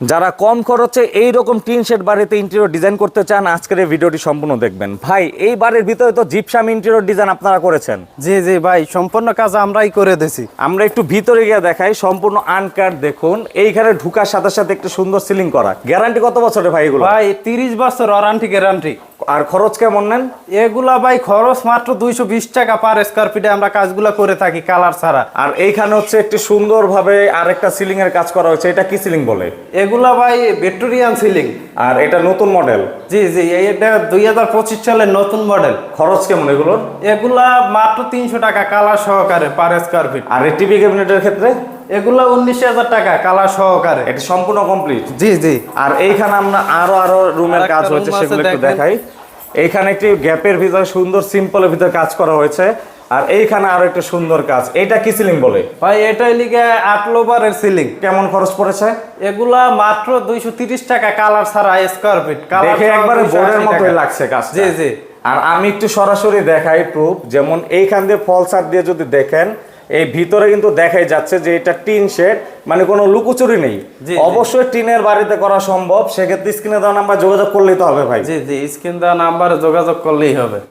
যারা কম খরচে এই রকম টিন শেড বাড়িতে ইন্টেরিয়র ডিজাইন করতে চান আজকের এই ভিডিওটি সম্পূর্ণ দেখবেন। ভাই, এই বাড়ির ভিতরে তো জিপসাম ইন্টেরিয়র ডিজাইন আপনারা করেছেন। জি জি ভাই, সম্পূর্ণ কাজ আমরাই করে দিছি। আমরা একটু ভিতরে গিয়ে দেখাই। সম্পূর্ণ আনকাট দেখুন, এইখানে ঢুকার সাথে সাথে একটু সুন্দর সিলিং করা। গ্যারান্টি কত বছরের ভাই এগুলো? ভাই 30 বছর ওয়ারেন্টি গ্যারান্টি। আর খরচ কেমন নেন? এগুলা ভাই খরচ মাত্র 220 টাকা পার স্কয়ার ফিটে আমরা কাজগুলো করে থাকি কালার ছাড়া। আর এইখানে হচ্ছে একটু সুন্দরভাবে আরেকটা সিলিং এর কাজ করা হয়েছে। এটা কি সিলিং বলে? এগুলা ভাই ভিক্টোরিয়ান সিলিং। আর এটা নতুন মডেল? জি জি, এটা 2025 সালের নতুন মডেল। খরচ কেমন এগুলোর? এগুলা মাত্র 300 টাকা কালার সহকারে পার স্কয়ার ফিট। আর এই টিভি ক্যাবিনেটের ক্ষেত্রে? এগুলা 19,000 টাকা কালার সহকারে। এটা সম্পূর্ণ কমপ্লিট? জি জি। আর এইখানে আমরা আরো রুমের কাজ হয়েছে, সেগুলো একটু দেখাই। এইখানে একটি গ্যাপের ভিতরে সুন্দর সিম্পলের ভিতরে কাজ করা হয়েছে। আর এইখানে আরো একটা সুন্দর কাজ। এটা কি সিলিং বলে? ভাই এটাই লিগে 8 লোবারের সিলিং। কেমন খরচ পড়েছে? এগুলা মাত্র 230 টাকা কালার ছাড়া স্কয়ার ফিট। দেখে একবারে বোর্ডের মতোই লাগছে কাজটা। জি জি। আর আমি একটু সরাসরি দেখাই প্রুফ। যেমন এইখান দিয়ে ফল সার দিয়ে যদি দেখেন, এই ভিতরে কিন্তু দেখাই যাচ্ছে যে এটা টিন শেড, মানে কোনো লুকোচুরি নেই। অবশ্যই টিনের বাড়িতে করা সম্ভব। সেক্ষেত্রে স্ক্রিনে দেওয়া নাম্বার যোগাযোগ করলেই তো হবে ভাই। জি জি, স্ক্রিন দেওয়া নাম্বারে যোগাযোগ করলেই হবে।